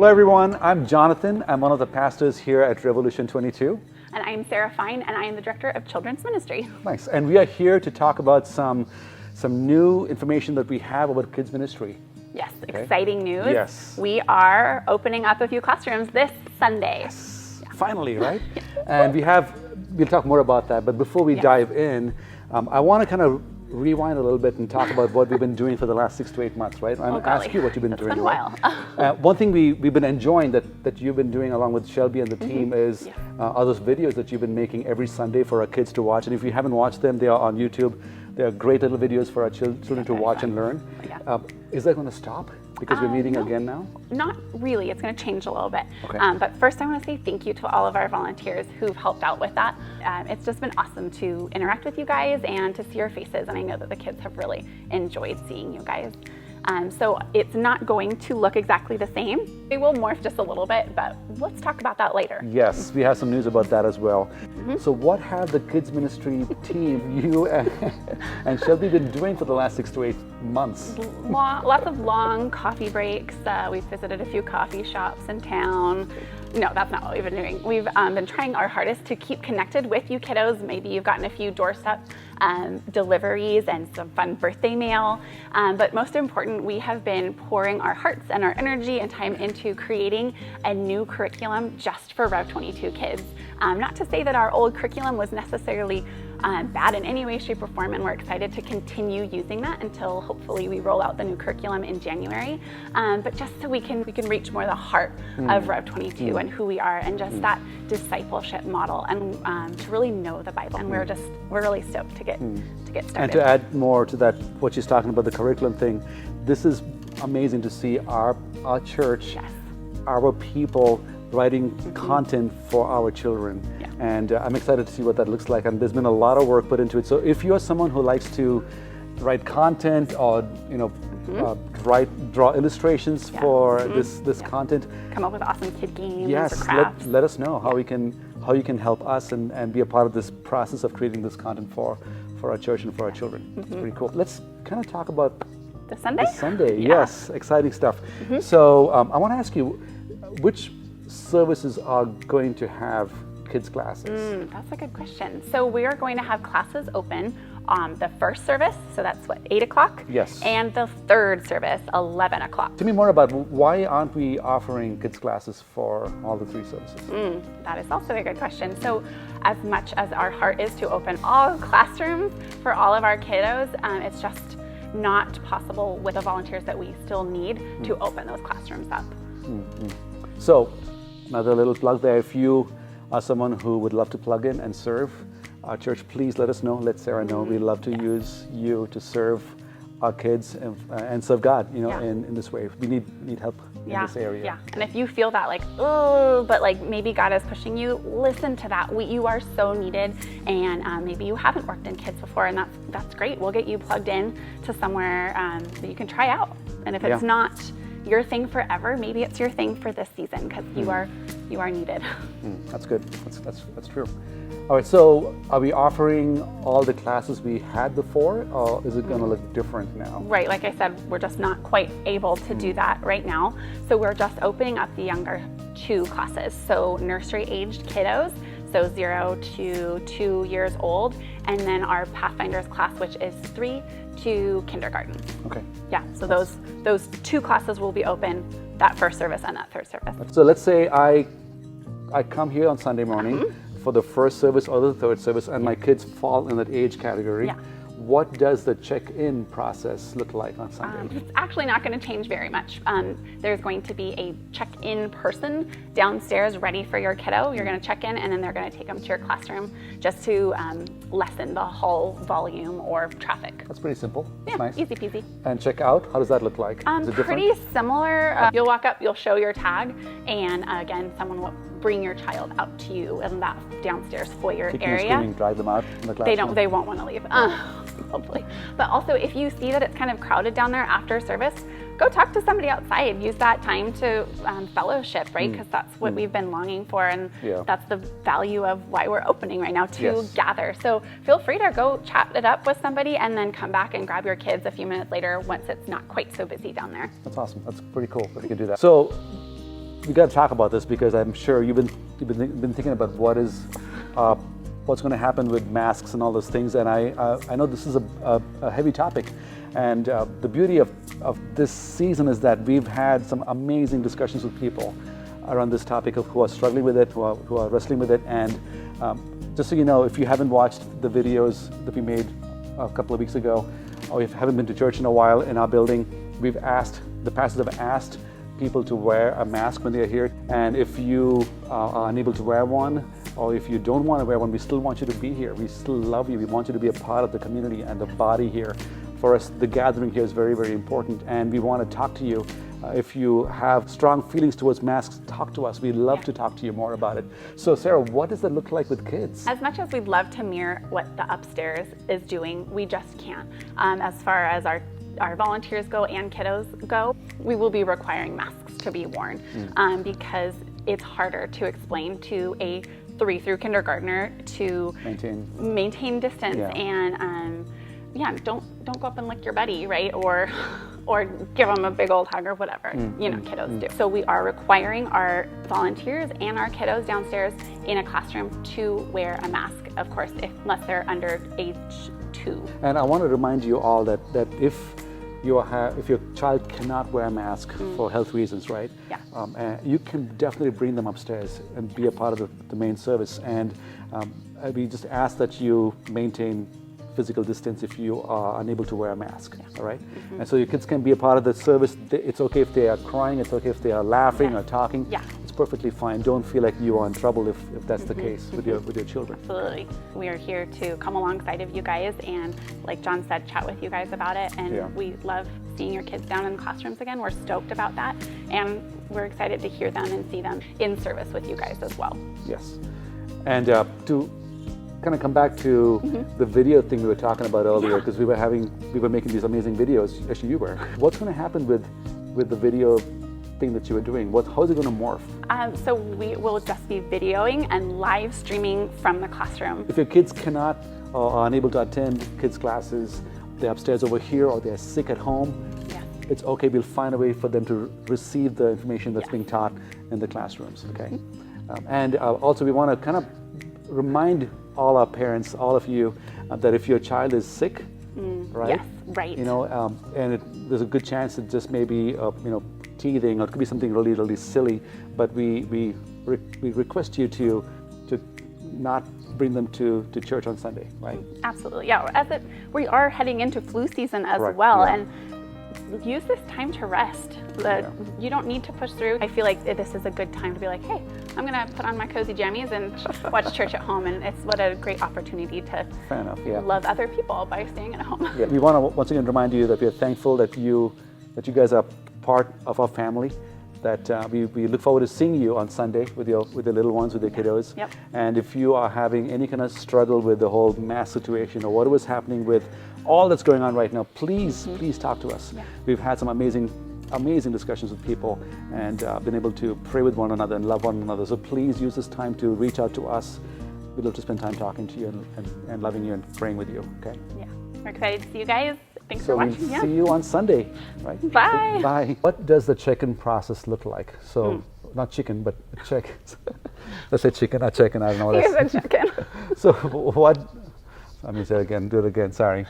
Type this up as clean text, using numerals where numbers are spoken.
Hello everyone, I'm Jonathan. I'm one of the pastors here at Revolution 22. And I'm Sarah Fine, and I am the Director of Children's Ministry. Nice. And we are here to talk about some new information that we have about kids ministry. Yes, exciting news. Yes. We are opening up a few classrooms this Sunday. Yes. Yeah. Finally, right? And we'll talk more about that. But before we dive in, I want to kind of rewind a little bit and talk about what we've been doing for the last 6 to 8 months, right? I'm going to ask you what you've been doing. It's been a while. One thing we've been enjoying that you've been doing along with Shelby and the team is are those videos that you've been making every Sunday for our kids to watch. And if you haven't watched them, they are on YouTube. They are great little videos for our children to watch and learn. Yeah. Is that going to stop because we're meeting again now? Not really. It's going to change a little bit. Okay. But first, I want to say thank you to all of our volunteers who've helped out with that. It's just been awesome to interact with you guys and to see your faces. And I know that the kids have really enjoyed seeing you guys. So it's not going to look exactly the same. It will morph just a little bit, but let's talk about that later. Yes, we have some news about that as well. So what have the kids ministry team, you and Shelby, been doing for the last 6 to 8 months? Lots of long coffee breaks. We've visited a few coffee shops in town. No, that's not what we've been doing. We've been trying our hardest to keep connected with you kiddos. Maybe you've gotten a few doorstep deliveries and some fun birthday mail. But most important, we have been pouring our hearts and our energy and time into creating a new curriculum just for Rev 22 kids. Not to say that our old curriculum was necessarily bad in any way, shape, or form, and we're excited to continue using that until hopefully we roll out the new curriculum in January. But just so we can reach more the heart of Rev 22 and who we are, and just that discipleship model, and to really know the Bible. And we're really stoked to get started. And to add more to that, what she's talking about, the curriculum thing, this is amazing to see our church, our people writing content for our children. And I'm excited to see what that looks like. And there's been a lot of work put into it. So if you're someone who likes to write content or draw illustrations for this content, come up with awesome kid games yes, or crafts. let us know how you can help us and be a part of this process of creating this content for our church and for our children. It's pretty cool. Let's kind of talk about the Sunday. Yes, exciting stuff. So I want to ask you, which services are going to have kids classes? That's a good question. So we are going to have classes open on the first service, so that's 8 o'clock? Yes. And the third service, 11 o'clock. Tell me more about why aren't we offering kids classes for all the 3 services? That is also a good question. So as much as our heart is to open all classrooms for all of our kiddos, it's just not possible with the volunteers that we still need to open those classrooms up. So another little plug there. If you are someone who would love to plug in and serve our church, please let us know. Let Sarah know. We'd love to use you to serve our kids and serve God, in this way. We need help in this area. Yeah. And if you feel that but maybe God is pushing you, listen to that. You are so needed, and maybe you haven't worked in kids before, and that's great. We'll get you plugged in to somewhere that you can try out. And if it's not your thing forever, maybe it's your thing for this season, because you are needed. That's good. That's true. All right, so are we offering all the classes we had before, or is it going to look different now? Right, like I said, we're just not quite able to do that right now. So we're just opening up the younger 2 classes. So nursery aged kiddos, so 0 to 2 years old, and then our Pathfinders class, which is 3 to kindergarten. Okay. Yeah, so those 2 classes will be open, that first service and that third service. So let's say I come here on Sunday morning for the first service or the third service, and my kids fall in that age category. What does the check-in process look like on Sunday? It's actually not going to change very much. There's going to be a check-in person downstairs ready for your kiddo. You're going to check in, and then they're going to take them to your classroom just to lessen the whole volume or traffic. That's pretty simple. Yeah, Nice. Easy peasy. And check out, how does that look like? Is it different? Pretty similar. You'll walk up, you'll show your tag, and again, someone will bring your child out to you in that downstairs foyer Kicking area. And screaming, drive them out in the classroom? They won't want to leave. Hopefully. But also, if you see that it's kind of crowded down there after service, go talk to somebody outside. Use that time to fellowship, right? Because that's what we've been longing for, and that's the value of why we're opening right now, to gather. So feel free to go chat it up with somebody and then come back and grab your kids a few minutes later once it's not quite so busy down there. That's awesome. That's pretty cool that we can do that. So we got to talk about this because I'm sure you've been thinking about what's going to happen with masks and all those things, and I know this is a heavy topic, and the beauty of this season is that we've had some amazing discussions with people around this topic who are struggling with it, who are wrestling with it, and just so you know, if you haven't watched the videos that we made a couple of weeks ago, or if you haven't been to church in a while in our building, the pastors have asked people to wear a mask when they're here, and if you are unable to wear one, or if you don't want to wear one, we still want you to be here. We still love you. We want you to be a part of the community and the body here. For us, the gathering here is very, very important, and we want to talk to you. If you have strong feelings towards masks, talk to us. We'd love to talk to you more about it. So Sarah, what does that look like with kids? As much as we'd love to mirror what the upstairs is doing, we just can't. As far as our volunteers go and kiddos go, we will be requiring masks to be worn because it's harder to explain to a 3 through kindergartner to maintain distance and don't go up and lick your buddy, right? Or give them a big old hug or whatever, kiddos do. So we are requiring our volunteers and our kiddos downstairs in a classroom to wear a mask, of course, unless they're under age 2. And I want to remind you all that if your child cannot wear a mask for health reasons, right? Yeah. You can definitely bring them upstairs and be a part of the main service. And we just ask that you maintain physical distance if you are unable to wear a mask, all right? And so your kids can be a part of the service. It's okay if they are crying, it's okay if they are laughing or talking. Yeah. It's perfectly fine. Don't feel like you are in trouble if that's the case with your children. Absolutely. We are here to come alongside of you guys and, like John said, chat with you guys about it. And we love seeing your kids down in the classrooms again. We're stoked about that. And we're excited to hear them and see them in service with you guys as well. Yes. And to kind of come back to the video thing we were talking about earlier, because we were making these amazing videos. Actually, you were. What's going to happen with the video thing that you were doing? How is it going to morph? So we will just be videoing and live streaming from the classroom. If your kids cannot or are unable to attend kids' classes, they're upstairs over here, or they're sick at home, it's okay. We'll find a way for them to receive the information that's being taught in the classrooms. Okay. And also, we want to kind of remind all our parents, all of you, that if your child is sick, right? Yes, right. And there's a good chance it just may be, teething, or it could be something really, really silly. But we request you to not bring them to church on Sunday, right? Absolutely, yeah. We are heading into flu season as well, and use this time to rest. You don't need to push through. I feel like this is a good time to be like, hey, I'm going to put on my cozy jammies and watch church at home, and it's what a great opportunity to love other people by staying at home. Yeah. We want to once again remind you that we are thankful that you guys are part of our family, that we look forward to seeing you on Sunday with the little ones, with your kiddos. Yep. And if you are having any kind of struggle with the whole mask situation or what was happening with all that's going on right now, please talk to us. Yeah. We've had some amazing discussions with people and been able to pray with one another and love one another. So please use this time to reach out to us. We'd love to spend time talking to you and loving you and praying with you, okay? Yeah, we're excited to see you guys. Thanks for watching. So see you on Sunday, right? Bye. Bye. What does the check-in process look like? So, not chicken, but check. Let's say chicken, not check-in, I don't know what that's. Here's a check-in. So what, let me say it again, do it again, sorry.